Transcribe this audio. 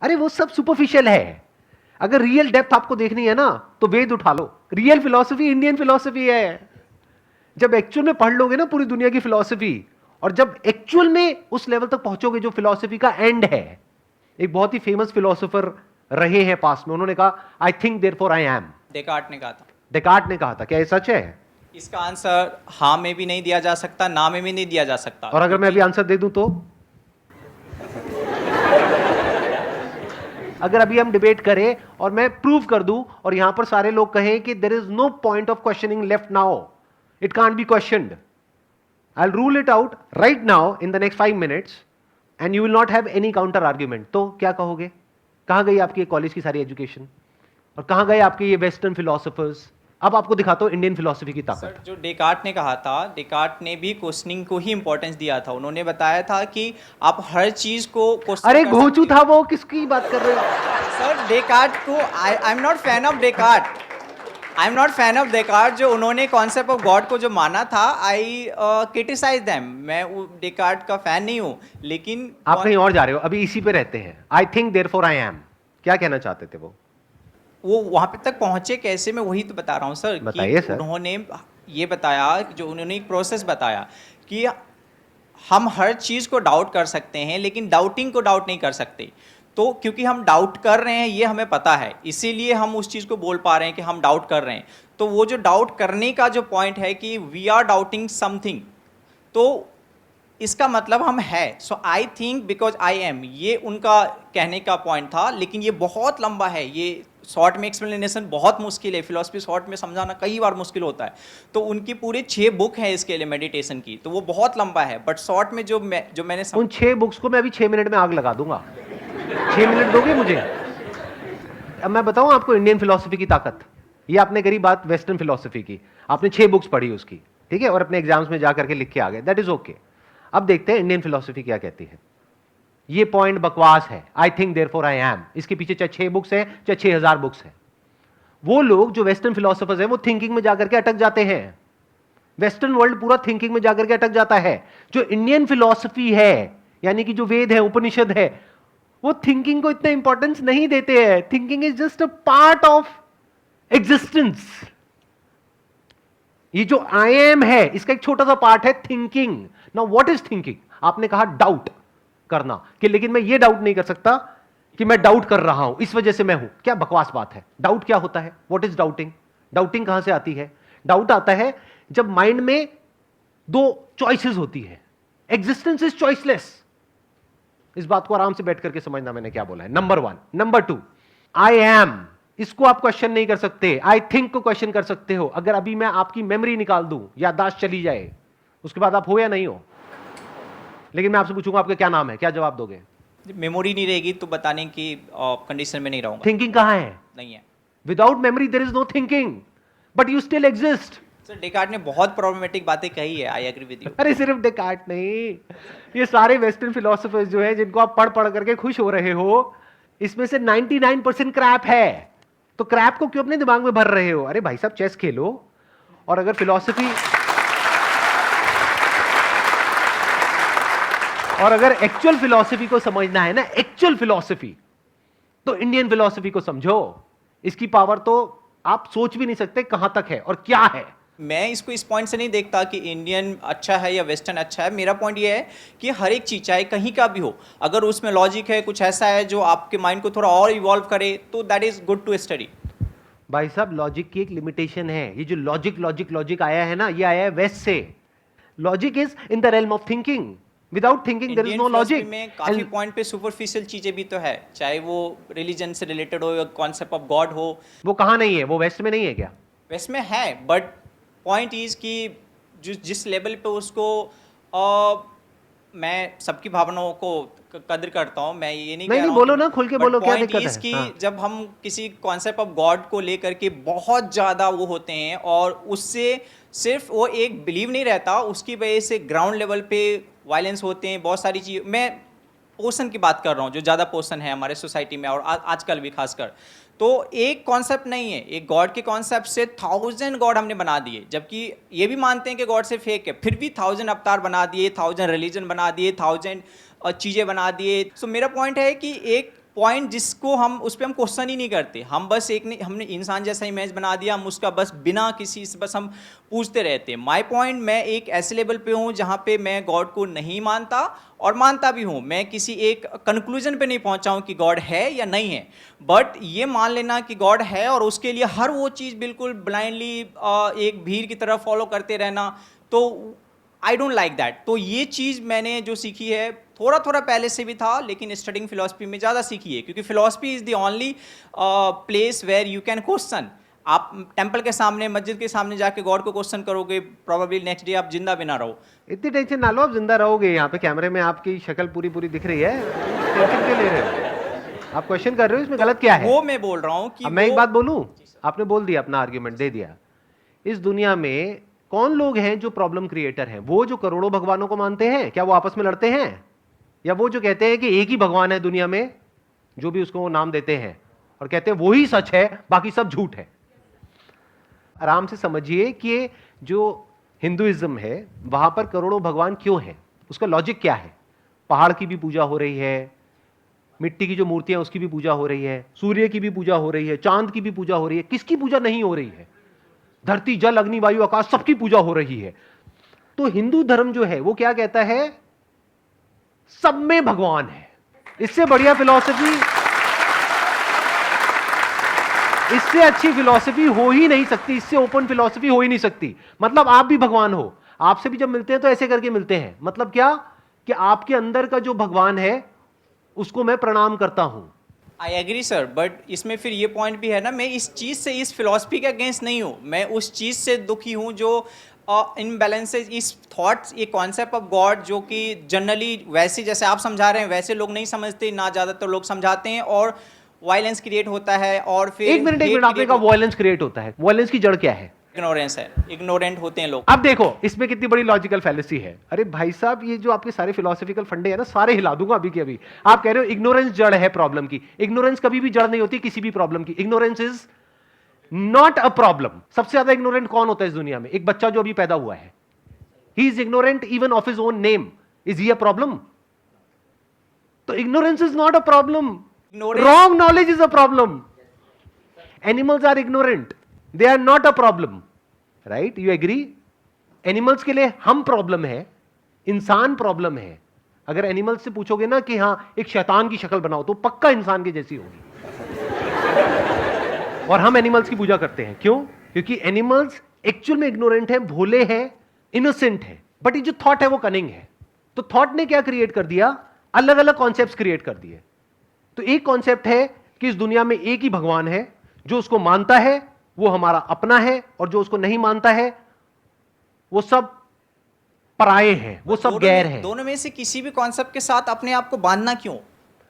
अरे वो सब सुपरफिशियल है। अगर रियल डेप्थ आपको देखनी है ना तो वेद उठा लो। रियल फिलॉसफी इंडियन फिलॉसफी है। जब एक्चुअल में पढ़ लोगे ना पूरी दुनिया की फिलॉसफी, और जब एक्चुअल में उस लेवल तक पहुंचोगे जो फिलॉसफी का एंड है। एक बहुत ही फेमस फिलॉसफर रहे हैं पास्ट में, उन्होंने कहा I think therefore I am. Descartes ने कहा था। डेकार्ट ने कहा था, क्या ये सच है? इसका आंसर हाँ में भी नहीं दिया जा सकता, ना में भी नहीं दिया जा सकता। और अगर मैं अभी आंसर दे दूं तो? अगर अभी हम डिबेट करें और मैं प्रूव कर दूं और यहां पर सारे लोग कहें कि there is no point of questioning left now, it can't be questioned, I will rule it out right now in the next 5 minutes and you will not have any counter argument, तो क्या कहोगे? कहां गई आपकी college की सारी education, और कहां गए आपके ये वेस्टर्न फिलोसोफर्स? अब आपको दिखाता हूं इंडियन फिलोसफी की ताकत। सर जो डेकार्ट ने कहा था, डेकार्ट ने भी क्वेश्चनिंग को ही इंपॉर्टेंस दिया था। उन्होंने बताया था कि आप हर चीज को क्वेश्चन अरे कर घोंचू सकते था वो, किसकी बात कर रहे हो? हो। सर डेकार्ट को I am not fan of Descartes, I am not fan of Descartes. जो उन्होंने कॉन्सेप्ट ऑफ गॉड को जो माना था, आई क्रिटिसाइज देम। मैं डेकार्ट का फैन नहीं हूँ, लेकिन आप कहीं और जा रहे हो, अभी इसी पे रहते हैं। I think therefore I am, क्या कहना चाहते थे वो वहाँ पे तक पहुँचे कैसे, मैं वही तो बता रहा हूँ सर। बताइए कि सर। उन्होंने ये बताया, जो उन्होंने एक प्रोसेस बताया कि हम हर चीज़ को डाउट कर सकते हैं, लेकिन डाउटिंग को डाउट नहीं कर सकते। तो क्योंकि हम डाउट कर रहे हैं ये हमें पता है, इसीलिए हम उस चीज़ को बोल पा रहे हैं कि हम डाउट कर रहे हैं। तो वो जो डाउट करने का जो पॉइंट है कि वी आर डाउटिंग समथिंग, तो इसका मतलब हम है। So I think because I am, ये उनका कहने का पॉइंट था। लेकिन ये बहुत लंबा है, ये शॉर्ट में एक्सप्लेनेशन बहुत मुश्किल है। फिलॉसफी शॉर्ट में समझाना कई बार मुश्किल होता है। तो उनकी पूरे 6 बुक हैं इसके लिए मेडिटेशन की, तो वो बहुत लंबा है। बट शॉर्ट में जो मैंने उन 6 बुक्स को मैं अभी 6 मिनट में आग लगा दूंगा। 6 मिनट दोगे मुझे? अब मैं बताऊं आपको इंडियन फिलोसफी की ताकत। ये आपने करी बात वेस्टर्न फिलोसफी की, आपने 6 बुक्स पढ़ी उसकी, ठीक है, और अपने एग्जाम्स में जाकर के लिख के आ गए, दैट इज ओके। अब देखते हैं इंडियन फिलोसफी क्या कहती है। ये पॉइंट बकवास है, I think therefore I am. इसके पीछे चाहे 6 बुक्स है चाहे 6000 बुक्स है। वो लोग जो वेस्टर्न फिलोसफर्स हैं वो थिंकिंग में जाकर के अटक जाते हैं। वेस्टर्न वर्ल्ड पूरा थिंकिंग में जाकर के अटक जाता है। जो इंडियन फिलोसफी है, यानी कि जो वेद है, उपनिषद है, वो थिंकिंग को इतना इंपॉर्टेंस नहीं देते हैं। Thinking is just a part of existence. ये जो आई एम है इसका एक छोटा सा पार्ट है thinking. Now what is thinking? आपने कहा डाउट करना, कि लेकिन मैं ये डाउट नहीं कर सकता कि मैं डाउट कर रहा हूं इस वजह से मैं हूं। क्या बकवास बात है। डाउट क्या होता है? What is doubting? डाउटिंग कहां से आती है? डाउट आता है जब माइंड में 2 चॉइसेस होती है। Existence is choiceless. इस बात को आराम से बैठ करके समझना मैंने क्या बोला है। नंबर 1। नंबर 2, आई एम, इसको आप क्वेश्चन नहीं कर सकते। आई थिंक को क्वेश्चन कर सकते हो। अगर अभी मैं आपकी मेमोरी निकाल दूं, याददाश्त चली जाए, उसके बाद आप हो या नहीं हो। लेकिन मैं आपसे पूछूंगा आपका क्या नाम है, क्या जवाब दोगे? मेमोरी नहीं रहेगी तो बताने की कंडीशन में नहीं रहूंगा। थिंकिंग कहां है? नहीं है। Without memory there is no thinking, but you still exist. Sir Descartes ने बहुत प्रॉब्लमेटिक बातें कही है, आई एग्री विद यू। अरे सिर्फ डेकार्ट नहीं, ये सारे वेस्टर्न फिलोसफर्स जो है जिनको आप पढ़ पढ़ करके खुश हो रहे हो, इसमें से 99% क्रैप है। तो क्रैप को क्यों अपने दिमाग में भर रहे हो? अरे भाई साहब चेस खेलो। और अगर फिलॉसफी और अगर एक्चुअल फिलॉसफी को समझना है ना, एक्चुअल फिलॉसफी, तो इंडियन फिलॉसफी को समझो। इसकी पावर तो आप सोच भी नहीं सकते कहां तक है और क्या है। मैं इसको इस पॉइंट से नहीं देखता कि इंडियन अच्छा है या वेस्टर्न अच्छा है। मेरा पॉइंट ये है कि हर एक चीज़ चाहे कहीं का भी हो, अगर उसमें लॉजिक है, कुछ ऐसा है जो आपके माइंड को थोड़ा और इवॉल्व करे, तो that is good to study. भाई साहब लॉजिक की एक लिमिटेशन है। ये जो लॉजिक लॉजिक लॉजिक आया है ना, ये आया है वेस्ट से। Logic is in the realm of thinking. Without thinking there is no logic. में काफी पॉइंट पे सुपरफिशियल चीजें भी तो है, चाहे वो रिलीजन से रिलेटेड हो या कॉन्सेप्ट ऑफ गॉड हो। वो कहां नहीं है? वो वेस्ट में नहीं है क्या? वेस्ट में है, बट पॉइंट इज कि जिस लेवल पे उसको मैं सबकी भावनाओं को कदर करता हूँ, मैं ये नहीं कह रहा हूँ। बोलो ना, खुल के बोलो, क्या दिक्कत है? कि हाँ। जब हम किसी कॉन्सेप्ट ऑफ गॉड को लेकर के बहुत ज़्यादा वो होते हैं, और उससे सिर्फ वो एक बिलीव नहीं रहता, उसकी वजह से ग्राउंड लेवल पे वायलेंस होते हैं, बहुत सारी चीज़। मैं पोर्शन की बात कर रहा हूँ, जो ज़्यादा पोर्शन है हमारे सोसाइटी में और आजकल भी खासकर। तो एक कॉन्सेप्ट नहीं है, एक गॉड के कॉन्सेप्ट से 1000 गॉड हमने बना दिए, जबकि ये भी मानते हैं कि गॉड से फेक है, फिर भी 1000 अवतार बना दिए, 1000 रिलीजन बना दिए, 1000 चीज़ें बना दिए। सो मेरा पॉइंट है कि एक पॉइंट जिसको हम उस पर हम क्वेश्चन ही नहीं करते, हम बस एक नहीं, हमने इंसान जैसा इमेज बना दिया, हम उसका बस बिना किसी से बस हम पूछते रहते हैं। माय पॉइंट, मैं एक ऐसे लेवल पे हूँ जहाँ पे मैं गॉड को नहीं मानता और मानता भी हूँ, मैं किसी एक कंक्लूजन पे नहीं पहुँचा हूँ कि गॉड है या नहीं है, बट ये मान लेना कि गॉड है और उसके लिए हर वो चीज़ बिल्कुल ब्लाइंडली एक भीड़ की तरह फॉलो करते रहना, तो आई डोंट लाइक दैट। तो ये चीज़ मैंने जो सीखी है, थोड़ा थोड़ा पहले से भी था लेकिन स्टडिंग फिलोसफी में ज़्यादा सीखी है, क्योंकि philosophy is the only place where you can question. आप टेंपल के सामने, मस्जिद के सामने जाके गॉड को क्वेश्चन करोगे, प्रोबेबली नेक्स्ट डे आप जिंदा भी ना रहो। इतनी टेंशन ना लो, आप जिंदा रहोगे। यहाँ पे कैमरे में आपकी शक्ल पूरी पूरी दिख रही है, टेंशन क्यों ले रहे हो? आप क्वेश्चन कर रहे हो, इसमें गलत क्या है? वो मैं बोल रहा हूँ कि अब मैं एक बात बोलूं, आपने बोल दिया, अपना आर्ग्यूमेंट दे दिया। इस दुनिया में कौन लोग हैं जो प्रॉब्लम क्रिएटर हैं? वो जो करोड़ों भगवानों को मानते हैं, क्या वो आपस में लड़ते हैं? या वो जो कहते हैं कि एक ही भगवान है दुनिया में, जो भी उसको नाम देते हैं, और कहते हैं वो ही सच है, बाकी सब झूठ है? आराम से समझिए कि जो हिंदुइज्म है वहां पर करोड़ों भगवान क्यों हैं, उसका लॉजिक क्या है। पहाड़ की भी पूजा हो रही है, मिट्टी की जो मूर्तियां उसकी भी पूजा हो रही है, सूर्य की भी पूजा हो रही है, चांद की भी पूजा हो रही है। किसकी पूजा नहीं हो रही है? धरती, जल, अग्नि, वायु, आकाश, सबकी पूजा हो रही है। तो हिंदू धर्म जो है वो क्या कहता है? सब में भगवान है। इससे बढ़िया फिलॉसफी, इससे अच्छी फिलॉसफी हो ही नहीं सकती, इससे ओपन फिलॉसफी हो ही नहीं सकती। मतलब आप भी भगवान हो, आपसे भी जब मिलते हैं तो ऐसे करके मिलते हैं। मतलब क्या? कि आपके अंदर का जो भगवान है उसको मैं प्रणाम करता हूं। आई एग्री सर, बट इसमें फिर ये पॉइंट भी है ना, मैं इस चीज़ से, इस फिलॉसफी के अगेंस्ट नहीं हूँ, मैं उस चीज़ से दुखी हूँ जो इनबैलेंसेज, इस थॉट्स, ये कॉन्सेप्ट ऑफ गॉड जो कि जनरली वैसे जैसे आप समझा रहे हैं वैसे लोग नहीं समझते, ना ज़्यादातर लोग समझाते हैं, और वायलेंस क्रिएट होता है। और फिर एक मिनट, आपने कहा वायलेंस क्रिएट होता है, वायलेंस की जड़ क्या है? इग्नोरेंस है, इग्नोरेंट होते हैं लोग। अब देखो इसमें कितनी बड़ी लॉजिकल फैलेसी है। अरे भाई साहब, ये जो आपके सारे फिलोसॉफिकल फंडे हैं ना, सारे हिला दूंगा अभी के अभी। आप कह रहे हो इग्नोरेंस जड़ है प्रॉब्लम की। इग्नोरेंस कभी भी जड़ नहीं होती किसी भी प्रॉब्लम की। Ignorance is not a problem. सबसे ज्यादा इग्नोरेंट कौन होता है इस दुनिया में? एक बच्चा जो अभी पैदा हुआ है, he is ignorant even of his own name. Is he a problem? तो ignorance is not a problem, wrong knowledge is a problem. Animals are ignorant, they are not a problem, right? You agree? Animals के लिए हम problem है, इंसान problem है। अगर animals से पूछोगे ना कि हां एक शैतान की शक्ल बनाओ, तो पक्का इंसान की जैसी होगी। और हम एनिमल्स की पूजा करते हैं, क्यों? क्योंकि एनिमल्स एक्चुअल में इग्नोरेंट है, भोले हैं, इनोसेंट है, बट ये जो थॉट है वो कनिंग है। तो थॉट ने क्या क्रिएट कर दिया? अलग अलग कॉन्सेप्ट्स क्रिएट कर दिए। तो एक कॉन्सेप्ट है कि इस दुनिया में एक ही भगवान है, जो उसको मानता है वो हमारा अपना है, और जो उसको नहीं मानता है वो सब पराये हैं, वो सब गैर हैं। दोनों में से किसी भी कॉन्सेप्ट के साथ अपने आप को बांधना क्यों?